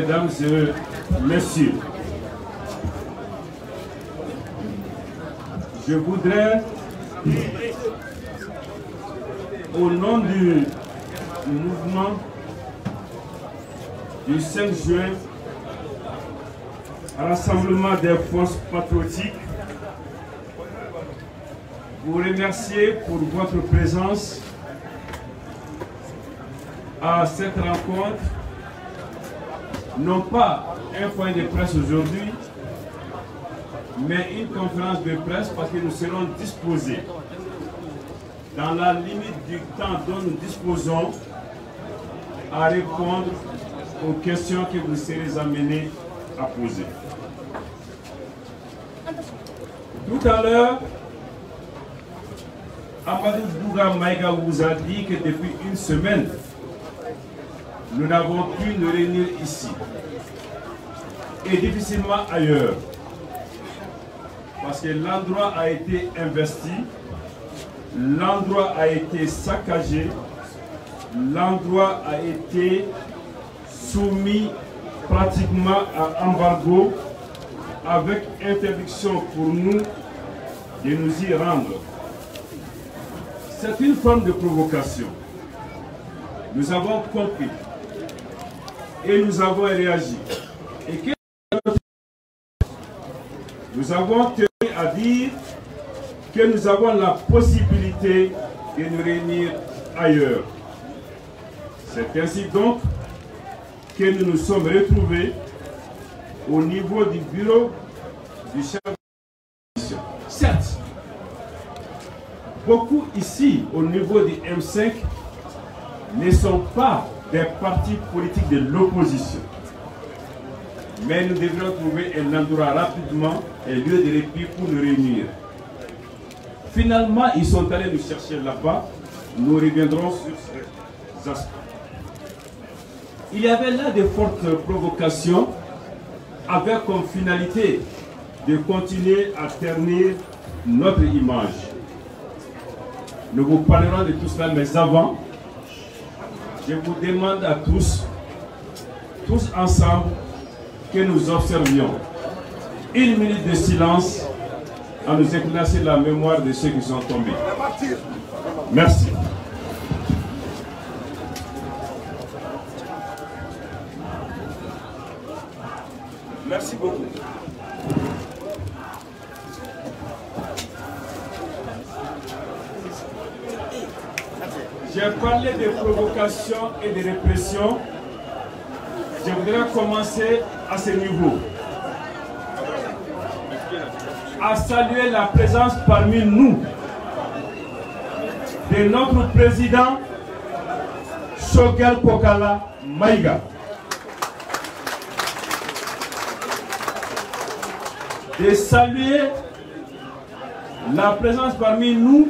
mesdames et messieurs, je voudrais, au nom du mouvement du 5 juin, Rassemblement des forces patriotiques, vous remercier pour votre présence à cette rencontre. Non pas un point de presse aujourd'hui, mais une conférence de presse parce que nous serons disposés, dans la limite du temps dont nous disposons, à répondre aux questions que vous serez amenés à poser. Tout à l'heure, Amadou Bouga Maïga vous a dit que depuis une semaine, nous n'avons pu nous réunir ici et difficilement ailleurs parce que l'endroit a été investi, l'endroit a été saccagé, l'endroit a été soumis pratiquement à embargo avec interdiction pour nous de nous y rendre. C'est une forme de provocation. Nous avons compris et nous avons réagi. Et nous avons tenu à dire que nous avons la possibilité de nous réunir ailleurs. C'est ainsi donc que nous nous sommes retrouvés au niveau du bureau du chef de l'opposition. Certes, beaucoup ici, au niveau du M5, ne sont pas des partis politiques de l'opposition. Mais nous devrions trouver un endroit rapidement, un lieu de répit pour nous réunir. Finalement, ils sont allés nous chercher là-bas. Nous reviendrons sur ces aspects. Il y avait là de fortes provocations avec comme finalité de continuer à ternir notre image. Nous vous parlerons de tout cela, mais avant, je vous demande à tous ensemble, que nous observions une minute de silence à nous éclaircir la mémoire de ceux qui sont tombés. Merci. Merci beaucoup. J'ai parlé de provocation et de répression. Je voudrais commencer à ce niveau. À saluer la présence parmi nous de notre président Choguel Kokala Maïga. De saluer la présence parmi nous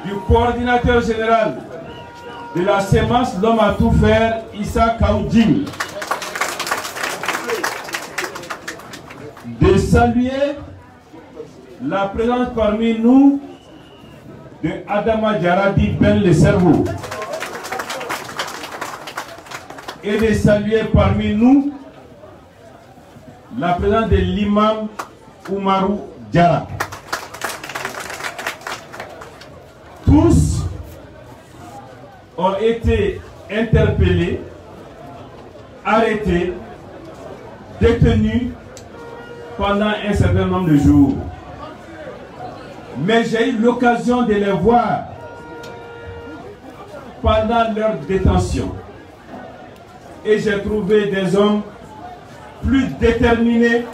du coordinateur général de la sémence L'homme à tout faire, Issa Kaoudjing. De saluer la présence parmi nous de Adama Djaradi Ben le cerveau. Et de saluer parmi nous la présence de l'imam Oumarou Diara. Tous ont été interpellés, arrêtés, détenus pendant un certain nombre de jours. Mais j'ai eu l'occasion de les voir pendant leur détention. Et j'ai trouvé des hommes plus déterminés,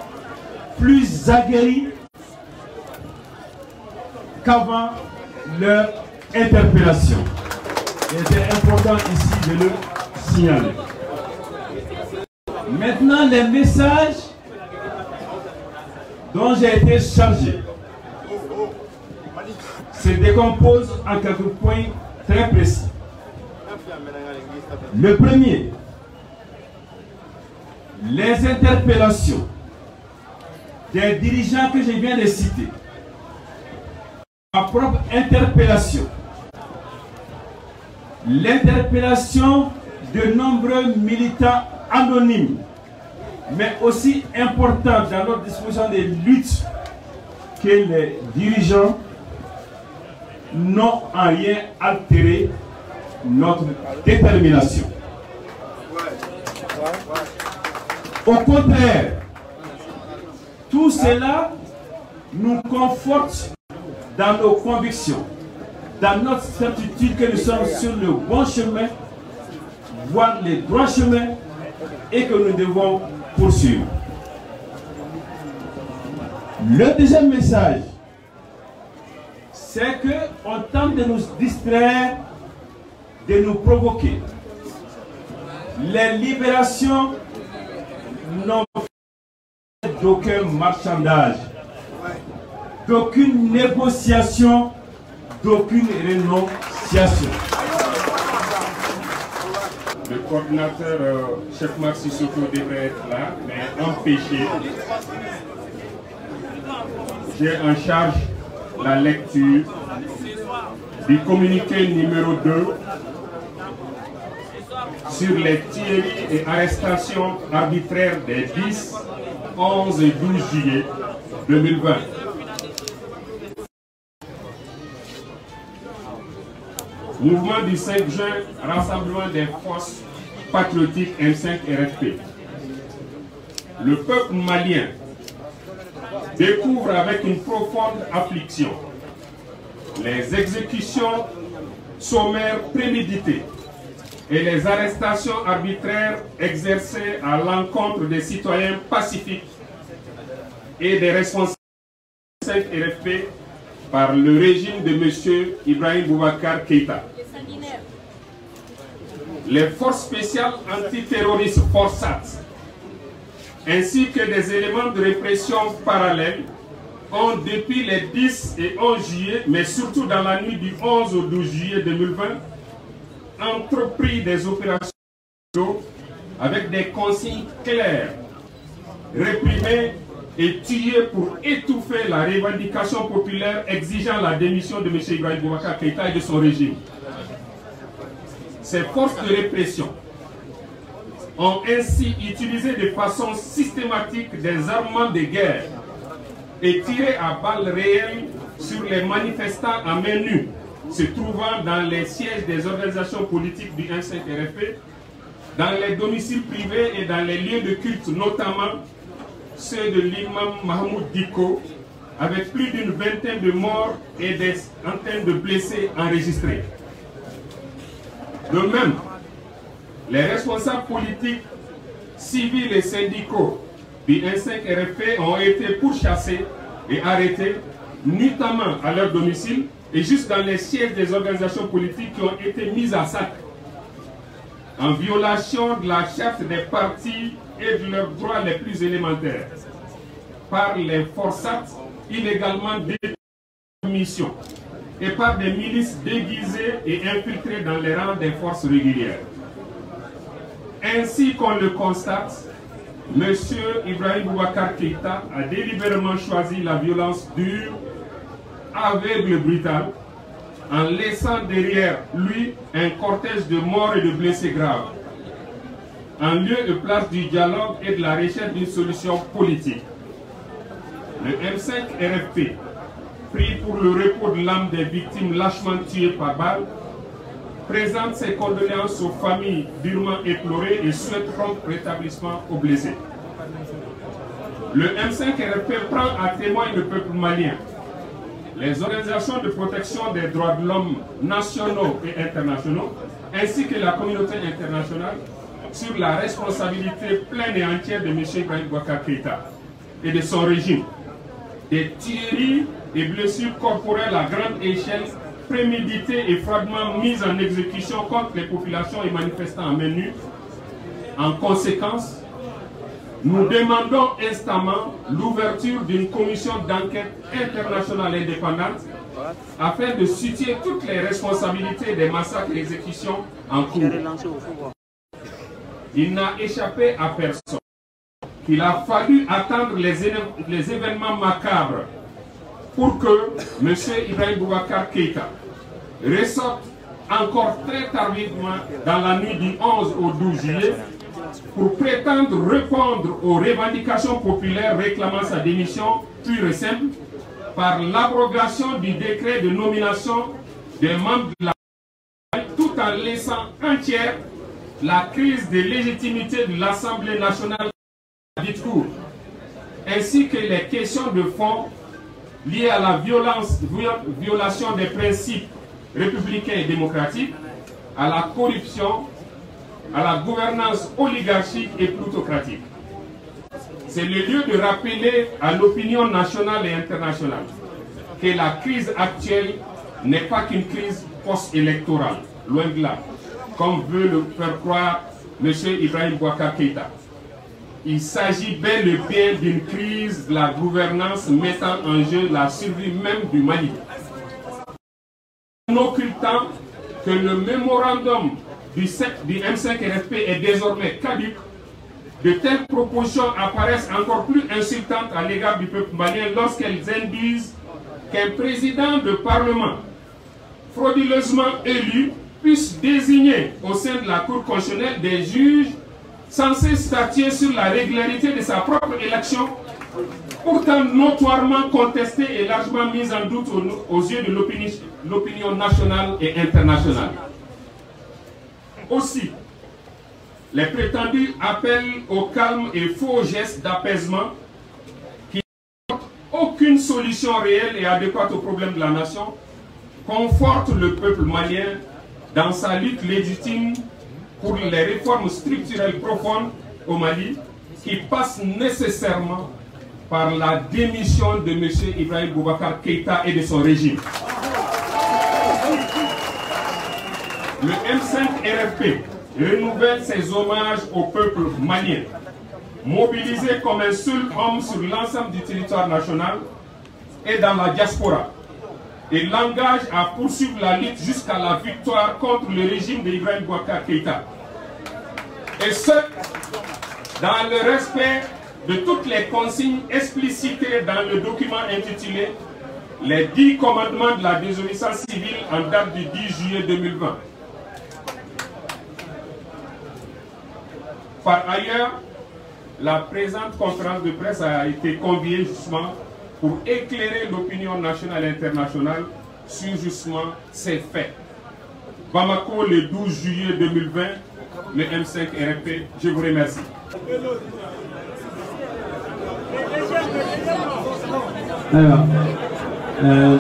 plus aguerris qu'avant leur interpellation. Il était important ici de le signaler. Maintenant, les messages dont j'ai été chargé se décomposent en quelques points très précis. Le premier, les interpellations des dirigeants que je viens de citer, ma propre interpellation, l'interpellation de nombreux militants anonyme, mais aussi importante dans notre disposition des luttes que les dirigeants n'ont en rien altéré notre détermination. Au contraire, tout cela nous conforte dans nos convictions, dans notre certitude que nous sommes sur le bon chemin, voire le droit chemin, et que nous devons poursuivre. Le deuxième message, c'est qu'on tente de nous distraire, de nous provoquer. Les libérations n'ont fait d'aucun marchandage, d'aucune négociation, d'aucune renonciation. Le coordinateur Chef Marc Sissoko devrait être là, mais empêché. J'ai en charge la lecture du communiqué numéro 2 sur les tueries et arrestations arbitraires des 10, 11 et 12 juillet 2020. Mouvement du 5 juin, rassemblement des forces patriotiques M5 RFP. Le peuple malien découvre avec une profonde affliction les exécutions sommaires préméditées et les arrestations arbitraires exercées à l'encontre des citoyens pacifiques et des responsables du 5 RFP par le régime de M. Ibrahim Boubacar Keïta. Les forces spéciales antiterroristes Forsat, ainsi que des éléments de répression parallèles, ont depuis les 10 et 11 juillet, mais surtout dans la nuit du 11 au 12 juillet 2020, entrepris des opérations avec des consignes claires, réprimer et tuer pour étouffer la revendication populaire exigeant la démission de M. Ibrahim Boubacar Keïta et de son régime. Ces forces de répression ont ainsi utilisé de façon systématique des armements de guerre et tiré à balles réelles sur les manifestants à main nue se trouvant dans les sièges des organisations politiques du M5 RFP, dans les domiciles privés et dans les lieux de culte, notamment ceux de l'imam Mahmoud Diko, avec plus d'une vingtaine de morts et des centaines de blessés enregistrés. De même, les responsables politiques, civils et syndicaux du M5 RFP ont été pourchassés et arrêtés, notamment à leur domicile et juste dans les sièges des organisations politiques qui ont été mises à sac, en violation de la charte des partis et de leurs droits les plus élémentaires, par les Forsat illégalement démission et par des milices déguisées et infiltrées dans les rangs des forces régulières. Ainsi qu'on le constate, M. Ibrahim Boubacar Keïta a délibérément choisi la violence dure, aveugle et brutale, en laissant derrière lui un cortège de morts et de blessés graves, en lieu et place du dialogue et de la recherche d'une solution politique. Le M5 RFP prie pour le repos de l'âme des victimes lâchement tuées par balle, présente ses condoléances aux familles durement éplorées et souhaite prompt rétablissement aux blessés. Le M5 RFP prend à témoin le peuple malien, les organisations de protection des droits de l'homme nationaux et internationaux, ainsi que la communauté internationale, sur la responsabilité pleine et entière de M. Ibrahim Boubacar Keïta et de son régime, des tueries et blessures corporelles à grande échelle, préméditées et froidement mises en exécution contre les populations et manifestants à main nue. En conséquence, nous demandons instamment l'ouverture d'une commission d'enquête internationale indépendante afin de situer toutes les responsabilités des massacres et exécutions en cours. Il n'a échappé à personne qu'il a fallu attendre les événements macabres pour que M. Ibrahim Boubacar Keïta ressorte encore très tardivement dans la nuit du 11 au 12 juillet pour prétendre répondre aux revendications populaires réclamant sa démission pure et simple par l'abrogation du décret de nomination des membres de la tout en laissant entière la crise de légitimité de l'Assemblée nationale à discours, ainsi que les questions de fond liées à la violation des principes républicains et démocratiques, à la corruption, à la gouvernance oligarchique et plutocratique. C'est le lieu de rappeler à l'opinion nationale et internationale que la crise actuelle n'est pas qu'une crise post-électorale, loin de là, comme veut le faire croire M. Ibrahim Boubacar Keïta. Il s'agit bel et bien d'une crise de la gouvernance mettant en jeu la survie même du Mali. En occultant que le mémorandum du M5 RFP est désormais caduc, de telles propositions apparaissent encore plus insultantes à l'égard du peuple malien lorsqu'elles induisent qu'un président de parlement frauduleusement élu puisse désigner au sein de la Cour constitutionnelle des juges censés statuer sur la régularité de sa propre élection, pourtant notoirement contestée et largement mise en doute aux yeux de l'opinion nationale et internationale. Aussi, les prétendus appels au calme et faux gestes d'apaisement qui n'apportent aucune solution réelle et adéquate aux problèmes de la nation confortent le peuple malien dans sa lutte légitime pour les réformes structurelles profondes au Mali qui passent nécessairement par la démission de M. Ibrahim Boubacar Keïta et de son régime. Le M5 RFP renouvelle ses hommages au peuple malien, mobilisé comme un seul homme sur l'ensemble du territoire national et dans la diaspora, et l'engage à poursuivre la lutte jusqu'à la victoire contre le régime d'Ibrahim Boubacar Keïta. Et ce, dans le respect de toutes les consignes explicitées dans le document intitulé « Les 10 commandements de la désobéissance civile en date du 10 juillet 2020 ». Par ailleurs, la présente conférence de presse a été conviée justement pour éclairer l'opinion nationale et internationale sur justement ces faits. Bamako, le 12 juillet 2020, le M5 RFP, je vous remercie. Alors,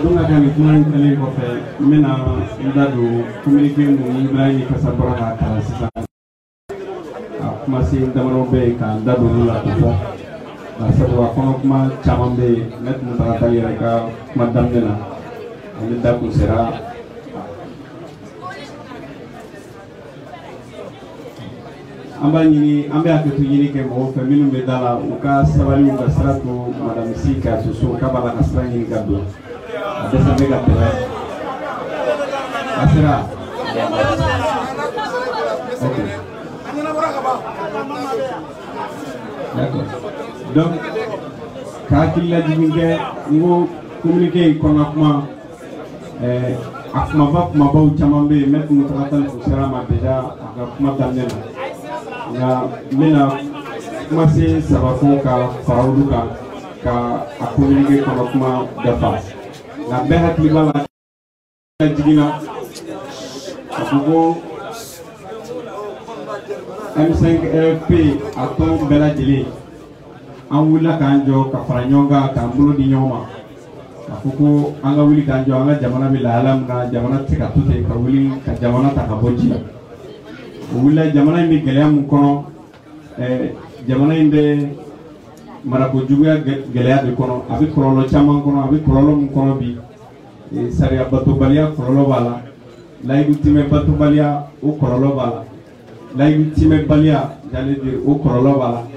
donc à Kamikman, elle est fait. Maintenant, on a communiqué avec Ibrahim Kassabora à Kassisa. Masih teman-teman baik kan, dah dulu lah tu. Nah, sebuah konokma caman baik, net muntah tali mereka madam dena, ini dah kusera. Ambil ini, ambil aku tu ini ke mau feminum bedala, uka sebalik uka seratu madam sika susu kabala kasran ini kabla. Ada sampai kabla. Asera. Okay. D'accord. Donc, quand il a dit que nous communiquons correctement, akuma ba chamambe met mutratal kusera ma déjà akuma damnena. Na mena commencer ça va faire ka faruka ka communiquer correctement dafa. Na behat libala digina akugo M5 RFP a ton bela délai. En wula kanjo ka faranyonga ka mbulo di nyoma. Akuko anga wuli kanjo anga jamana bila alam na jamana tika tute ka wuli ka jamana takaboji. Wula jamana imbe gelea mkono jamana imbe marakojuga gelea de kono abi kololo chama kono abi kololo mkono bi sari abato balia kololo bala laibu time bato balia o kololo bala. La ultime balia, j'allais dire au Koroloba,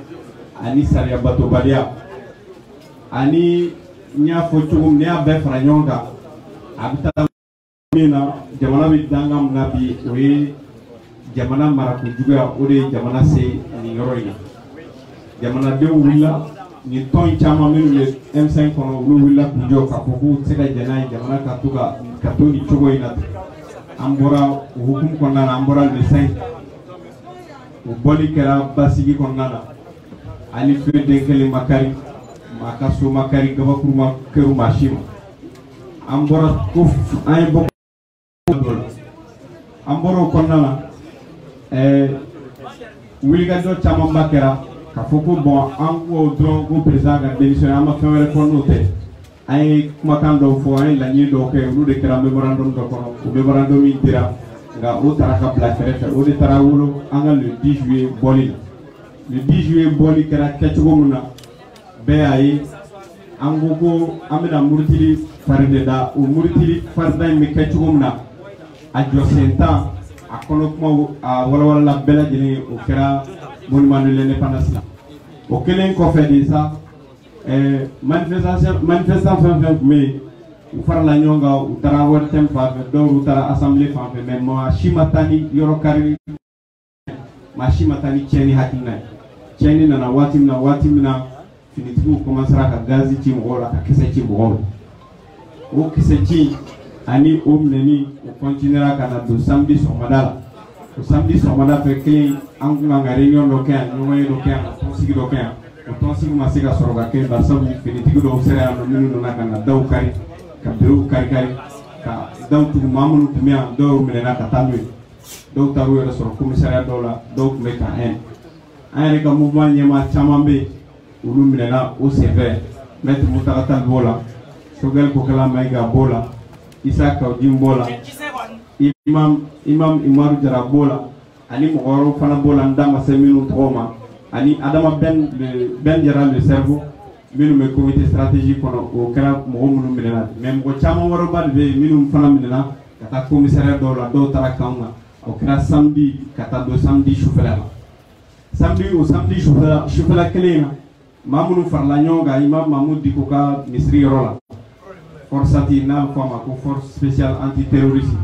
ani Saria Bato Balia, ani Nia Fotum, Nia Befranyonga, Habitamina, Jamana Dangam Nabi, oui, Jamana Marakujuga, Ode, Jamana Se, Ningoroina. Jamana de Willa, ni Ton Chamamin, le M5 on Willa Pujo, Kapuku, Sega Janai, Jamana Katuga, Katuni Chugoina, Ambora, Hukum Kona, Ambora, le 5. o boli kɛra basigi kɔnɔna na ali fere den kelen makari ma ka so makari gabakuru ma kɛru maa si ma an bɔra ko an ye bɔ an bɔra o kɔnɔna na wulikajɔ camanba kɛra ka fɔ ko bɔn an ko dɔrɔn ko président ka démission an ma fɛn wɛrɛ fɔ n'o tɛ an ye kumakan dɔw fɔ an ye laɲini dɔw kɛ olu de kɛra mémorandum dɔ kɔnɔ o mémorandum min dira nka o taara ka bila kɛrɛfɛ o de taara wolo an ka le 10 juillet bɔli la le 10 juillet bɔli kɛra kɛcogo min na bɛɛ y'a ye an ko ko an bɛna murutili fari de da o murutili farida in bɛ kɛ cogo min na a jɔ sen tan a kɔnɔ kumaw a walawalala bɛɛ lajɛlen ye o kɛra monument de l'indépendance la o kelen kɔfɛ de sa manifestant fɛn fɛn tun bɛ yen u farala ɲɔgɔn kan u taara wari tɛm fan fɛ dɔw u taara assemblée fan fɛ mais maa si ma taa ni yɔrɔ kari maa si ma taa ni tiɲɛni hakilina ye tiɲɛni nana waati min na finitigiw commencera ka gazi ci mɔgɔw la ka kisɛ ci mɔgɔw la o kisɛ ci ani o minɛni o continuera ka na don samedi sɔgɔmada la o samedi sɔgɔmada fɛ kelen an kun kan ka réunion dɔ kɛ yan ɲɔgɔnye dɔ kɛ yan ka tɔnsigi dɔ kɛ yan o tɔnsigi ma se ka sɔrɔ ka kɛ bari sabu finitigi dɔw sera yan nɔ minnu nana ka na daw kari ka bureau kari ka daw tugu maa minnu tun bɛ yan dɔw minɛna ka taa n'u ye dɔw taar'u yɛrɛ sɔrɔ commissariat dɔw la dɔw tun bɛ ka haine an yɛrɛ ka mouvement ɲɛmaa caman bɛ yen olu minɛna o senfɛ maître Mutakata Tall b'o la Sogɛl Kokala Mayiga b'o la Isa Kawjin b'o la imam Umaru Jara b'o la ani mɔgɔ wɛrɛw fana b'o la n da ma se minnu tɔgɔ ma ani Adama Ben Jara le cerveau minnu bɛ comité stratégique kɔnɔ o kɛra mɔgɔ minnu minɛna mais mɔgɔ caman wɛrɛba de bɛ yen minnu fana minɛna ka taa commissariat dɔw la dɔw taara kan kan o kɛra samedi ka taa don samedi sufɛla la samedi sufɛla kelen in na maa minnu farala ɲɔgɔn kan Imam Mahmoud Diko ka misiri yɔrɔ la Forsati n'a bɛ fɔ a ma ko force spéciale antiterroriste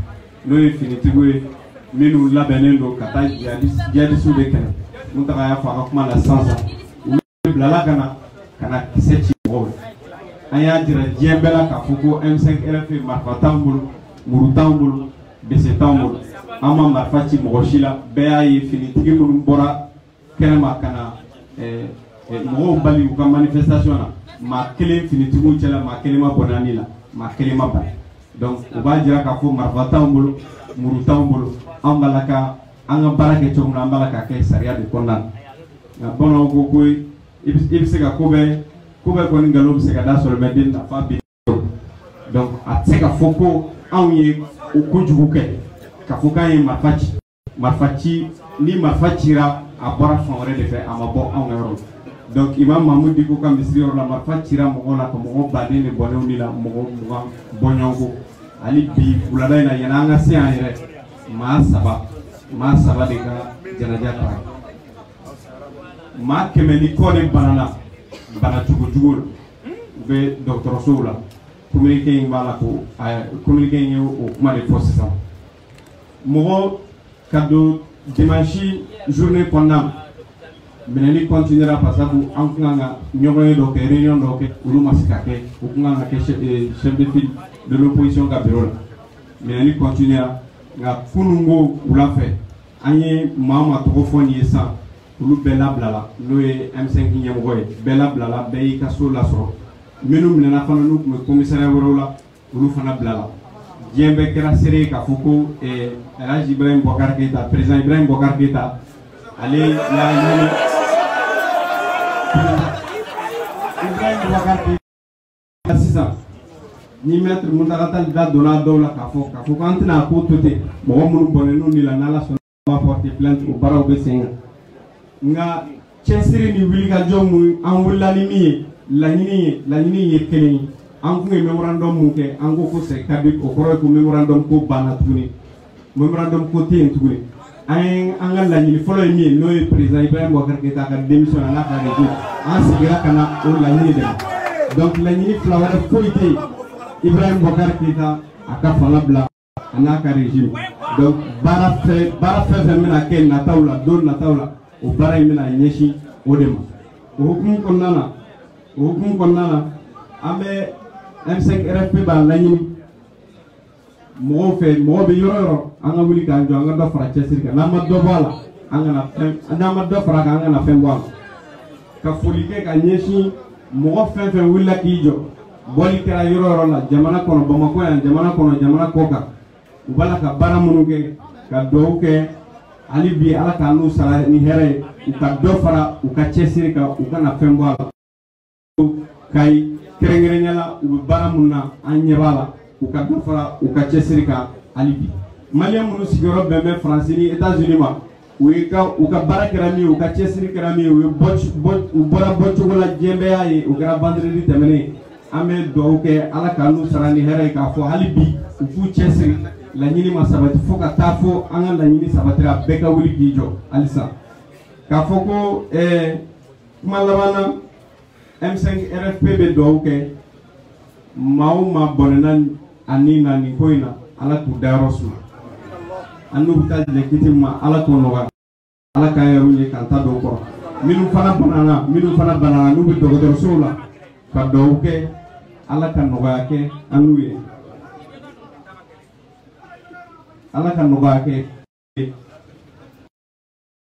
n'o ye finitigiw ye minnu labɛnnen don ka taa jihadistes de kɛlɛ Muntaka y'a fɔ a ka kuma la sisan olu bilala ka na kisɛ ci mɔgɔw la an y'a jira diɲɛ bɛɛ la k'a fɔ ko M5 RFI marifa t'anw bolo muru t'anw bolo bese t'anw bolo an ma marifa ci mɔgɔ si la bɛɛ y'a ye finitigi minnu bɔra kɛnɛma ka na mɔgɔw bali u ka manifestation na maa kelen finitigiw cɛla maa kelen ma bɔ naani la maa kelen ma bali donc o b'a jira k'a fɔ marifa t'anw bolo muru t'anw bolo an b'a la ka an ka baara kɛ cogo min na an b'a la k'a kɛ sariya de kɔnɔna na nka bamananw ko ko i bɛ se ka ko bɛɛ kɔni nkalon bɛ se ka da sɔrɔ mɛ den nafa bɛ donc a tɛ se ka fɔ ko anw ye o kojugu kɛ k'a fɔ k'an ye marifa ci ni marifa cira a bɔra fan wɛrɛ de fɛ a ma bɔ anw ka yɔrɔ la donc Imam Mahmoud Diko ka misiri yɔrɔ la marifa cira mɔgɔw la ka mɔgɔ baden de bɔnɛw ni la mɔgɔ 20 bɔɲɔgɔnko hali bi wulada in na yanni an ka se yan yɛrɛ maa saba de ka janaja taara maa 100 ni kɔ de bana cogo la u bɛ dɔgɔtɔrɔsow la communiqué in b'a la ko communiqué in ye o kuma de fɔ sisan mɔgɔ ka don dimanche journée kɔnɔna na minɛni continuera parce que an kun kan ka ɲɔgɔnye dɔ kɛ réunion dɔ kɛ olu ma se ka kɛ o kun kan ka kɛ chef de file de l'opposition ka bureau la minɛni continuera nka kununko wula fɛ an ye maa tɔgɔ fɔ nin ye sisan olu bɛɛ labilala n'o ye M5 ɲɛmɔgɔ ye bɛɛ labilala bɛɛ y'i ka so lasɔrɔ minnu minɛna fana n'u tun bɛ commissariat wɛrɛw la olu fana bilala diɲɛ bɛɛ kɛra seere ye k'a fɔ ko Elhaji Ibrahim Boubacar Keïta président Ibrahim Boubacar Keïta ale y'a ɲini Ibrahim Boubacar Keïta sisan ni maître Muntaka Tall da donna dɔw la k'a fɔ k'an tɛna a ko to ten mɔgɔ minnu bɔnɛn'u ni la n'Ala sɔnna an b'a porter plainte o baaraw bɛ sen kan nka cɛsiri ni wulikajɔ mun an wulila ni min ye laɲini ye kelen ye an kun ye mémorandum mun kɛ an ko c'est caduc o kɔrɔ ye ko mémorandum ko banna tuguni mémorandum ko tɛ yen tuguni an ka laɲini fɔlɔ ye min ye n'o ye président Ibrahim Boubacar Keïta ka démission n'a ka régime an sigira ka na o laɲini de ma donc laɲini fila wɛrɛ foyi tɛ yen Ibrahim Boubacar Keïta a ka fanga bila a n'a ka régime donc baara fɛn fɛn bɛna kɛ nataw la don nataw la o baara in bɛna ɲɛsin o de ma o hukumu kɔnɔna na an bɛ M5 RFP b'a laɲini mɔgɔw fɛ mɔgɔ bɛ yɔrɔ yɔrɔ an ka wuli k'an jɔ an ka dɔ fara cɛsiri kan n'an ma dɔ bɔ a la angana fem andama do fara angana fem bo ka folike ka nyeshi mo fen fen willa kijo boli kera yoro la jamana kono Bamako ya jamana koka ubala ka bara munuke ka douke ali bi ala ka nu sara ni here ka do fara u ka chesiri ka u kana fem bo kai kerengerenyala u bara munna anyebala u ka do fara u ka chesiri ka ali bi Malien munu sigoro bembe France ni États-Unis ma u ka bara kerami u ka chesiri kerami u bora bochogola jembe ay u ka vendredi temene ame douke ala ka nu sara ni here ka fo ali bi u fu chesiri la nyini masabati foka tafo anga la nyini sabatira beka wuli gijo alisa ka foko malabana M5 RFP be douke mauma bonena anina ni koina ala ku darosma anu ta je kitima ala ko no ala ka yaru ni kanta do ko minu fana banana nu bi dogo sola ka douke ala ka no ke anu ye ala ka no ke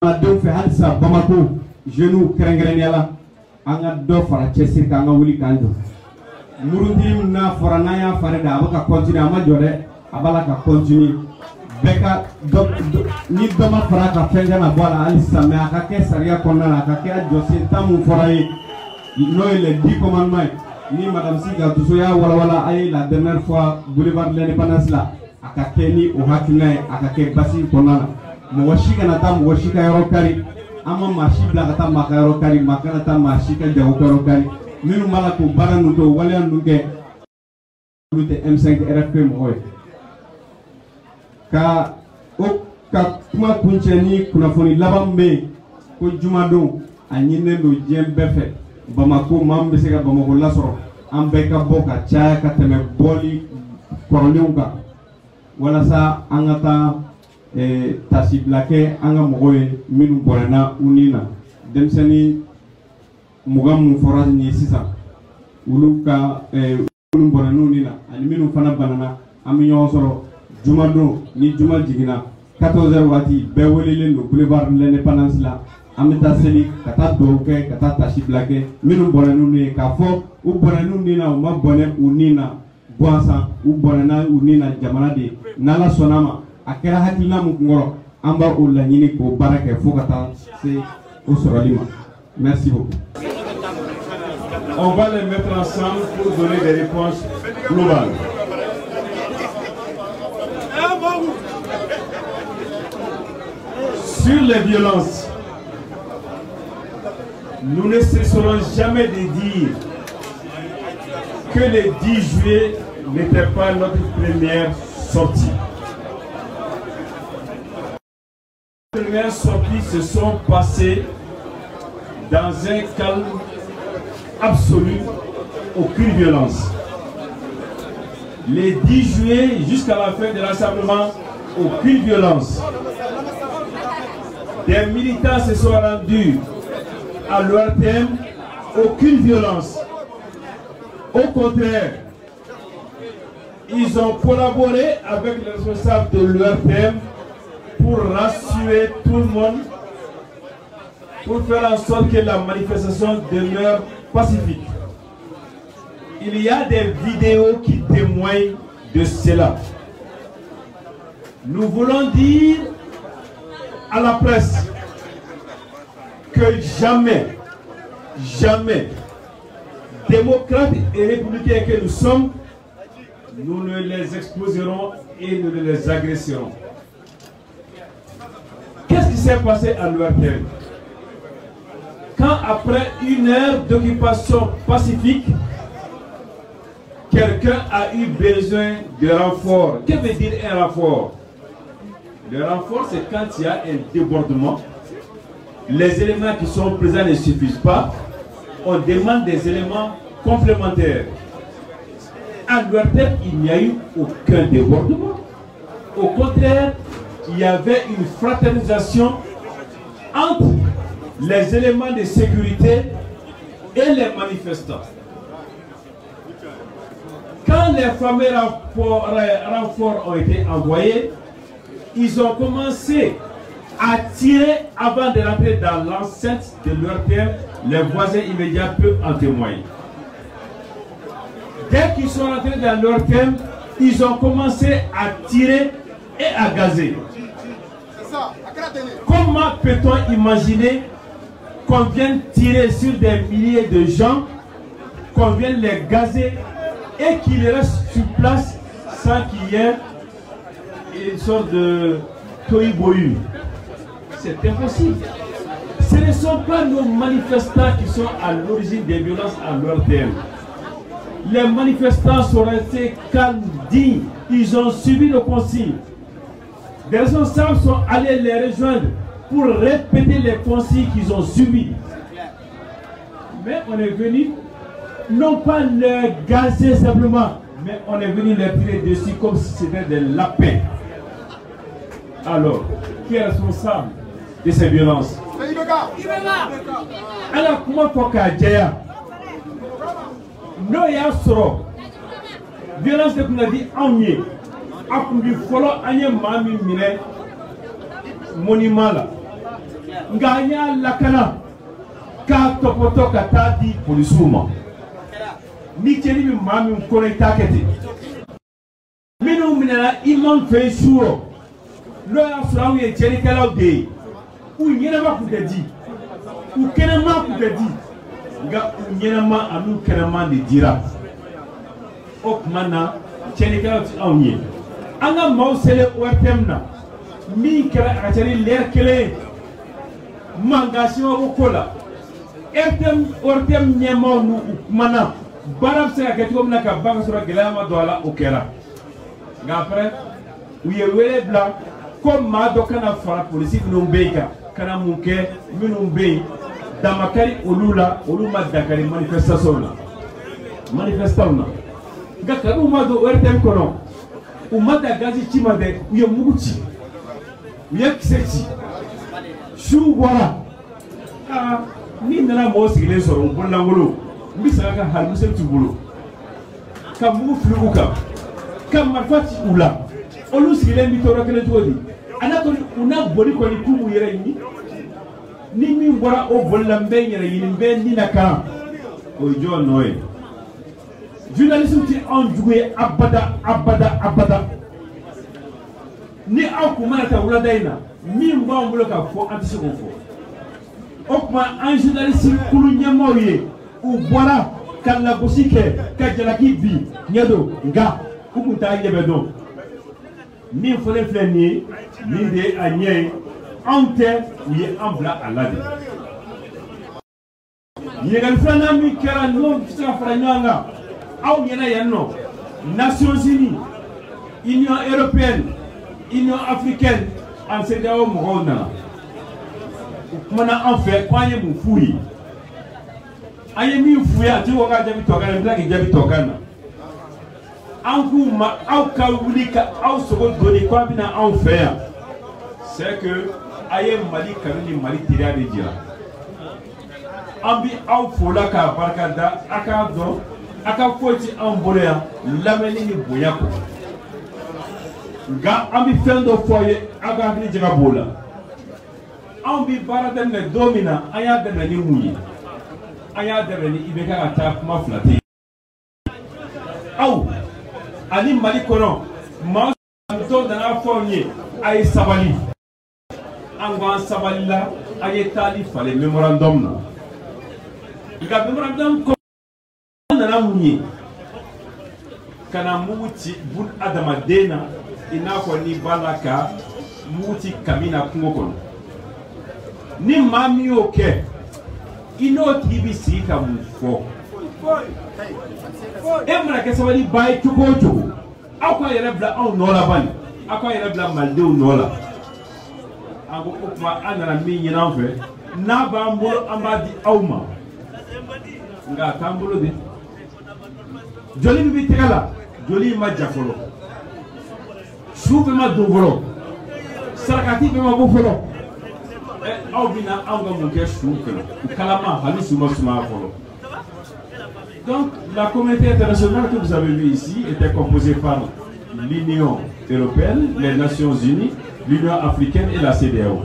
ala do fe hadisa Bamako jeune kerengereniala anga do fara chesir ka anga wuli kanjo murundi na forana ya fareda abaka continue ama jode abala ka continue beka ni doma fara ka fenga na bola alisa me aka ke saria konna aka ke jose tamu forai no le 10 commandements ni madame Siga tuso ya wala ay la dernière fois boulevard de l'indépendance la aka ke ni o hakina aka ke basi konna mo washika na tamu washika yoro kari ama mashibla kata makaro kari makana ta mashika jago karo kari minu mala ko baranu to wala nduke lute M5 RFP moy ka o ka kuma kuncheni kuna foni labambe ko jumado anyine do jembe fe Bamako mambe sega Bamako lasoro ambe ka boka cha ka teme boli koronunka wala sa angata tasiblake anga mogoye minu borana unina demseni mugam forage ni sisa uluka ulu borana unina ani minu fana banana ami soro jumado ni juma jigina 14h wati be welele no boulevard de l'indépendance la amita seli kata doke kata tasiblake minu borana unina ka fo u borana unina o ma bonne unina boisa u borana unina jamana de nala sonama akera hakilina mukungoro amba ulla nyini ko baraka fokata c'est au soralima. Merci beaucoup. On va les mettre ensemble pour donner des réponses globales. Sur les violences, nous ne cesserons jamais de dire que le 10 juillet n'était pas notre première sortie. Les premières sorties se sont passées dans un calme absolu, aucune violence. Les 10 juillet jusqu'à la fin de rassemblement, aucune violence. Des militants se sont rendus à l'ORTM, aucune violence. Au contraire, ils ont collaboré avec les responsables de l'ORTM pour rassurer tout le monde, pour faire en sorte que la manifestation demeure pacifique. Il y a des vidéos qui témoignent de cela. Nous voulons dire à la presse que jamais, démocrates et républicains que nous sommes, nous ne les exposerons et nous ne les agresserons. Qu'est-ce qui s'est passé à l'ORTM? Quand après une heure d'occupation pacifique, quelqu'un a eu besoin de renfort. Que veut dire un renfort? Le renfort, c'est quand il y a un débordement, les éléments qui sont présents ne suffisent pas, on demande des éléments complémentaires. À l'ORTM, il n'y a eu aucun débordement. Au contraire, il y avait une fraternisation entre les éléments de sécurité et les manifestants. Quand les fameux renforts ont été envoyés, ils ont commencé à tirer avant de rentrer dans l'enceinte de l'ORTM. Les voisins immédiats peuvent en témoigner. Dès qu'ils sont rentrés dans l'ORTM, ils ont commencé à tirer et à gazer. Comment peut-on imaginer qu'on vienne tirer sur des milliers de gens, qu'on vienne les gazer et qu'ils restent sur place sans qu'il y ait une sorte de tohu-bohu? C'est impossible. Ce ne sont pas nos manifestants qui sont à l'origine des violences à l'ORTM. Les manifestants sont restés calmes, dignes. Ils ont suivi le consigne. Des responsables sont allés les rejoindre pour répéter les consignes qu'ils ont subies. Mais on est venu, non pas les gazer simplement, mais on est venu les tirer dessus comme si c'était des lapins. Alors, qui est responsable de ces violences? Alors, comment faut qu'à Djaya, nous y a soro, violence de qu'on a dit en mieux, a kumbi folo anye mami mine monument la, nganya lakana, ka topoto kata di polisuma, ni cheni mi mami mkone taketi, minu minena imam fe shuro. L'eau a sura est tiré qu'elle a dit, ou il n'y a pas de dit, ou qu'elle n'a pas de dit, gars, ou il n'y a pas à nous qu'elle n'a de dira. Au mana, tiré qu'elle a dit en y. Anga mau sele ouertemna, mi qu'elle a tiré l'air qu'elle est, mangation au cola. Ouertem n'y a pas nous mana, baram c'est à quelque chose n'a qu'à banque sur la gueule doala au kera. Après, où il y a le blanc. Comme Mado kana fara police minumbeika kana munke minumbe damakari olula oluma dakari manifestation gaka umado wertem kono umada gazi chimade uye muguchi uye kisechi shugwara ni nana mo sigile soro bolangolo mbisa ka halmuse tubulu kamu fluka kam marfati ula olu sigile mitoro kele todi anatoli una boli ko ni kumu yere ni mi bora o bolambe yere ni be ni naka o jo noy journalisme ti on jouer abada ni aw ko mana ta wala dayna mi mbo mbulo ka fo anti ko fo o ma en journaliste kulu nyamo ye u bora kala bosike ka jalaki bi nyado nga ku ta yebe do ni fole fleni ni de anye ante ni ambla alade ni gal flana mi kera no fisa franyanga aw yena yanno Nations Unies, Union européenne, Union africaine en CEDEAO mogona mana en fait kwa ye mu fuyi aye mi fuya ti woga jabi tokana blaki jabi tokana ma au kawulika au sogo doni kwa bina en faire c'est que aye mali kamini mali tira de dira ambi au fola ka barkada aka do aka foti en boléa lameni ni boyako ga ambi fendo foye aga ni jaga bola ambi baraden ne domina aya de ni muyi aya de ni ibeka ata ma flati au ani mali kono ma to dana fonye ay sabali angwan sabali la ay tali fale memorandum na ga memorandum ko nana munye kana muti bul adama dena ina ko ni balaka muti kamina kungo kono ni mami oke ino tibisi ka mufo emra ke sabali bay tuko akwa yere bla on nola ban akwa yere bla malde on nola ango okwa anana mi nyina fe na ba mbolo ambadi awma nga tambolo de joli bi tegala joli ma jafolo suufe ma dogoro sarakati be ma bofolo aw bina aw ga mon ke suufe kalama halu suma folo. Donc la communauté internationale que vous avez vue ici était composée par l'Union européenne, les Nations Unies, l'Union africaine et la CEDEAO.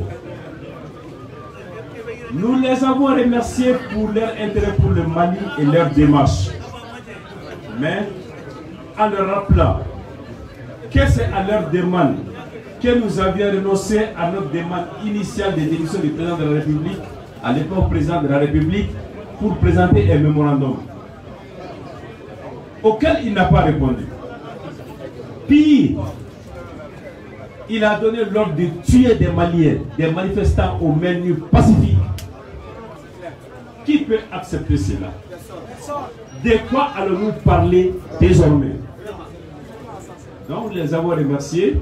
Nous les avons remerciés pour leur intérêt pour le Mali et leur démarche. Mais en leur rappelant que c'est à leur demande que nous avions renoncé à notre demande initiale de démission du président de la République, à l'époque président de la République, pour présenter un mémorandum auquel il n'a pas répondu. Pire, il a donné l'ordre de tuer des Maliens, des manifestants aux mains nues pacifiques. Qui peut accepter cela? De quoi allons-nous parler désormais? Donc, nous les avons remerciés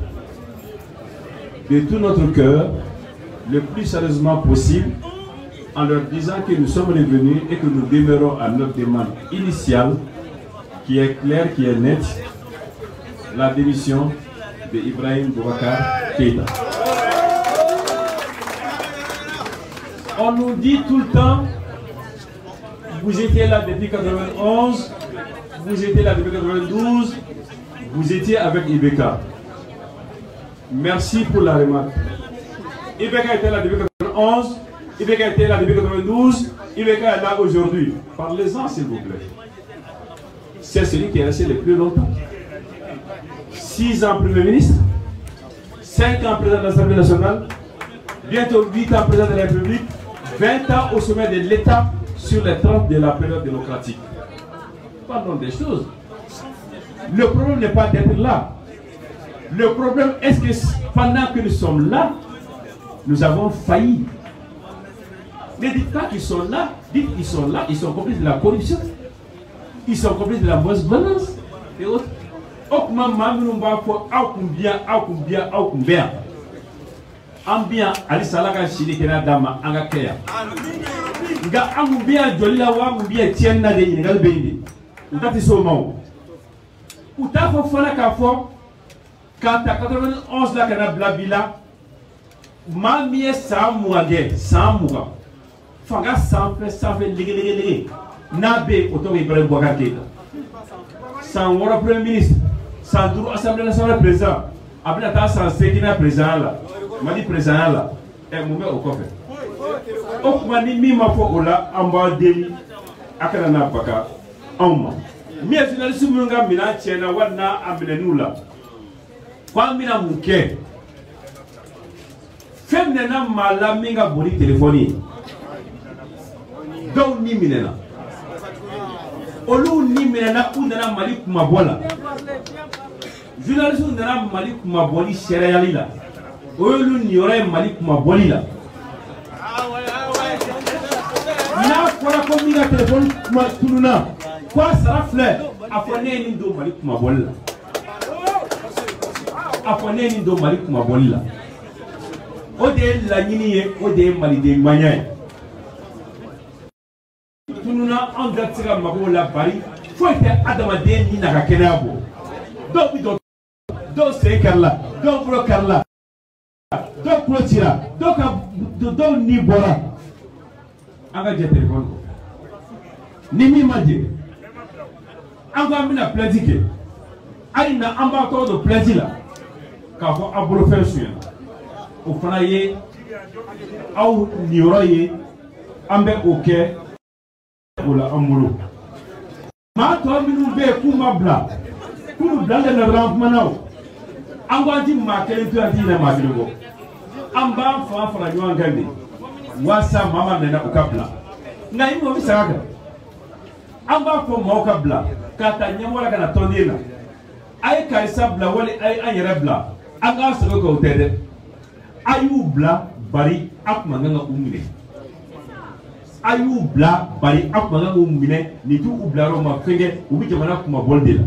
de tout notre cœur, le plus sérieusement possible, en leur disant que nous sommes revenus et que nous demeurons à notre demande initiale, qui est claire, qui est nette, la démission de Ibrahim Boubacar Keïta. On nous dit tout le temps, vous étiez là depuis 91, vous étiez là depuis 92, vous étiez avec Ibeka. Merci pour la remarque. Ibeka était là depuis 91, Ibeka était là depuis 92, Ibeka est là aujourd'hui. Parlez-en s'il vous plaît. C'est celui qui est resté le plus longtemps. 6 ans Premier ministre, 5 ans président de l'Assemblée nationale, bientôt 8 ans président de la République, 20 ans au sommet de l'État sur les 30 de la période démocratique. Parlons des choses. Le problème n'est pas d'être là. Le problème est que pendant que nous sommes là, nous avons failli. Ne dites pas qu'ils sont là, dites qu'ils sont là, ils sont complices de la corruption, ils sont complices de la mauvaise gouvernance et autres. Ambien ali salaka shili kena dama anga kaya nga ambien jolila wa ambien tienna de ngal bendi utati so maw utafo fana ka fo kata 91 la kana blabila mamie samuage samuga fanga sanfe lege nabe oto Ibrahim Boubacar Keïta sans wora premier ministre sans duru assemblée nationale président après ta sans sekina président là mali président là et moumé au cofre au mani mi ma fo ola amba deli akana na baka amma mi journaliste munga mina tiena wana amene nula kwa mina muke femne na mala minga boli téléphone donc ni minena olu ni minena undana mali kuma bola journaliste undana mali kuma boli céréali la olu ni ora mali kuma boli la na fora ko minga téléphone kuma tununa kwa sara fleur afone ni do mali kuma boli la afone ni do mali kuma boli la o de la nyini ye o de mali de manya tununa en gatira mako la bari faut être adamaden ni na kenabo do se karla do bro karla do protira do ni bora anga je téléphone ni mi maje anga mina plaisir ali na amba to do plaisir la ka fo abro faire o fana ye aw nioro ye ambe oke ola amulo ma to minu be kuma bla de la manao angwanti ma kelen to ati na ma bilogo amba fa fara yo ngande wasa mama nena okabla na imo bisaka amba ko mo okabla kata nyamola kana tondina ay ka sabla wali ay ayrebla anga so ko tede ayubla bari akmanga umine ayubla bari akmanga umine ni tu ubla ro ma fenge ubi jamana kuma boldela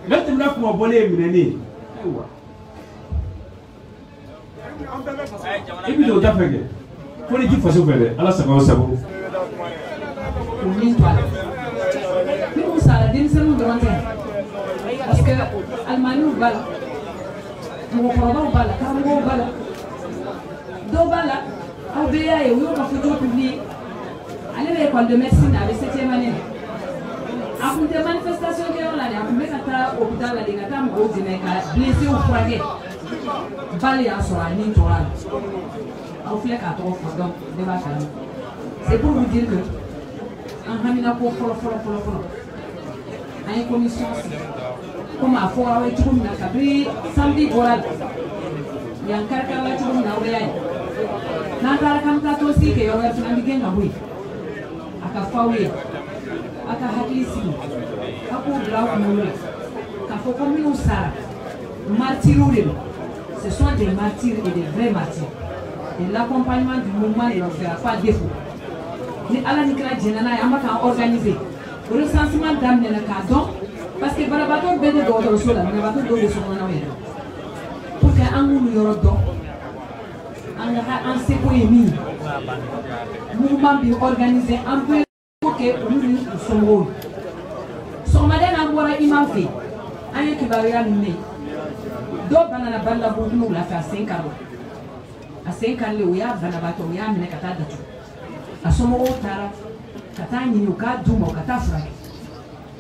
ngati mna kuma bole mine ni ebi do ta fenge ko ni faso fere ala sabo sabo ni toile nous ça la dinse nous dronte parce que almanu bala mo proba bala karango bala do bala au BA et où on photo publique allez à l'école de médecine à la 7e année après des manifestations qui ont là on met à l'hôpital là les gars mo dîner ka blessé ou frappé bala ya so ani toile au fait 4 fois donc débat C'est pour vous dire que en hamina ko folo une commission comme à fort avec tout le monde samedi voilà il y a un caractère là tout le monde a oublié n'entend comme ça aussi que on a fait un week-end à oui aka faoué aka haklisi ako blau moulé aka faut comme nous ça martyrs ce sont des martyrs et des vrais martyrs et l'accompagnement du mouvement ne leur fera pas défaut ni ala ni kira jenana ya maka organiser le recensement d'amener le cadre parce que barabato bede do do so la barabato do de so na we pour que angulu yoro do anga en seko emi mouvement bi organiser un peu pour que nous sommes so madana ngora imam fi anye kibaria ni do banana balla bu nous la faire 5 ans a 5 ans le ya barabato ya mine kata datu asomo tara kata nyinu ka duma kata furake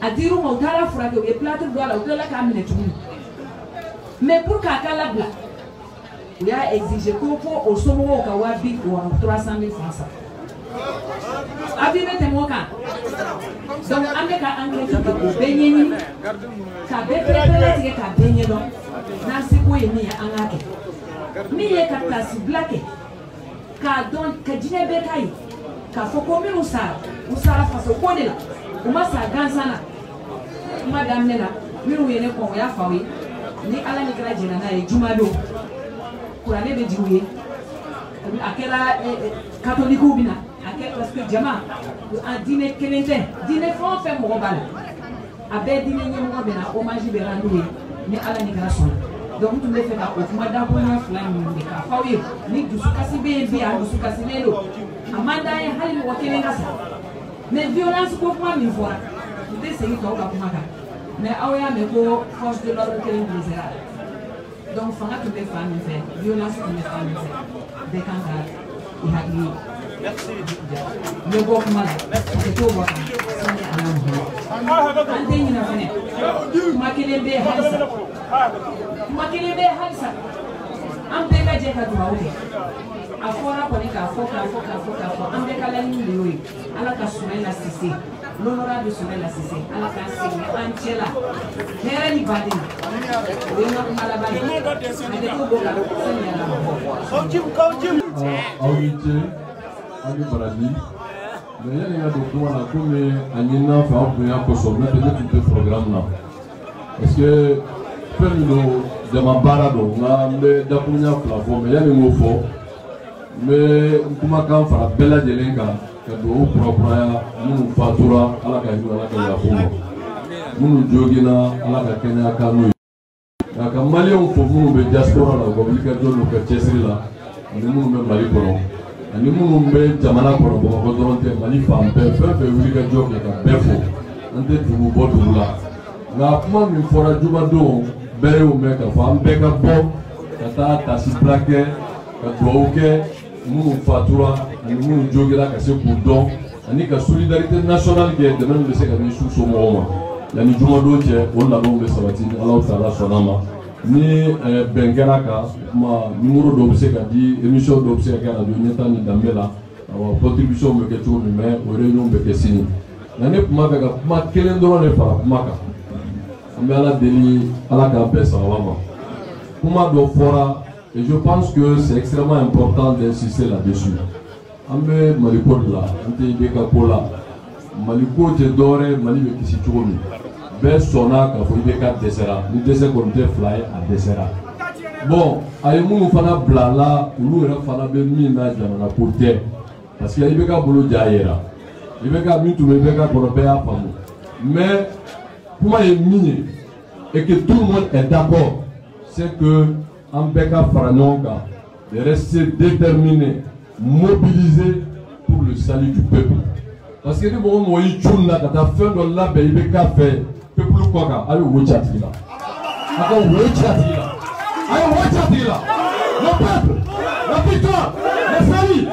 adiru mo tara furake e plate do ala o la ka mine tumu mais pour ka kala bla il a exigé qu'on faut au sommet au Kawabi ou 300 000 francs. Abîme tes mots donc avec un enquête de baigner ka be préparer ka baigner donc na siko emi angake mi ye ka tasi blacké ka don ka dine be kai ka foko mi usara faso kodela uma sa gansana madame nela mi wene ko ya fawi ni ala ni kra jena na e jumado kurane be jiwe akela catholique ou bina akela parce que jama a dîner kelente dîner fond fait mo bala abe dîner nyemo bena hommage be randuwe ni ala ni kra sona donc tout le fait ka o kuma da ko na fulani ni ka fawi ni dusu kasi be a dusu kasi lelo amanda e hali wo kelenga sa mais violence ko kuma mi fora de sey to ka kuma ka mais awya me ko force de l'ordre kelenga misérable donc fanga toutes les femmes fait violence toutes les femmes fait des cancres il a dit merci le beau mal c'est tout bon c'est alors ande ni na fene makele be halsa am be ka je ka duwawe afora ko ni ka foka am be ka la ni lewe ala ka Soumela Cissé l'honorable Soumela Cissé ala ka signé Angela hera ni badin Auditez, Ali Baradi, mais il y a des documents comme Anina fait un peu consommer peut-être tout le programme là. Parce que faire le de ma barado, on a des documents plafond, mais il y a des mots forts. Mais comment quand faire bella de l'enga, que de propre nous fatura à la caille à la caille nous jogina à la Kenya Kanu. La Malion pour nous de diaspora la communication nous que Chesri là, nous nous Mali Kono. Nous nous met Jamana Kono pour représenter Mali femme, peu oui que Joe qui est befo. On dit tout beau tout là. La femme il fera du bado, belle ou mec femme, beka bon, kata tasi plaqué, katouke, nous fatura, nous jogina que c'est pour don. Ani ka solidarité nationale qui est de même de ce que nous sous son moment. La ni juma do cɛ o labɛnw bɛ sabati ni Ala Taala sɔnna ma ni bɛn kɛra kan kuma numéro dɔ bɛ se ka di émission dɔ bɛ se ka kɛ radio ɲɛta ni danbe la awɔ contribution bɛ kɛ cogo min mais o réunion bɛ kɛ sini nka ne kuma fɛ ka kuma kelen dɔrɔn de fara kuma kan an bɛ Ala deli Ala k'a bɛɛ sababa ma kuma dɔ fɔra et je pense que c'est extrêmement important d'insister là-dessus an bɛ Maliko de la an tɛ IBK ko la Maliko tɛ dɔwɛrɛ Mali bɛ kisi cogo min bɛɛ sɔnna k'a fɔ IBK dɛsɛra ni dɛsɛ kɔni tɛ fila ye a dɛsɛra bon a ye minnu fana bila la olu yɛrɛ fana bɛ min na jamana ko tɛ parce que IBK bolo ja yɛrɛ IBK min tun bɛ IBK kɔnɔ bɛɛ y'a faamu mais kuma ye min ye et que tout le monde est d'accord c'est que an bɛɛ ka fara ɲɔgɔn kan de rester déterminé mobilisé pour le salut du peuple. Parce que ni mɔgɔ mɔgɔ y'i cun na ka taa fɛn dɔ labɛn IBK fɛ peuple kɔ kan a bɛ wo ci a tigi la a ka wo ci a tigi la a ye wo ci a tigi la le peuple la victoire les familles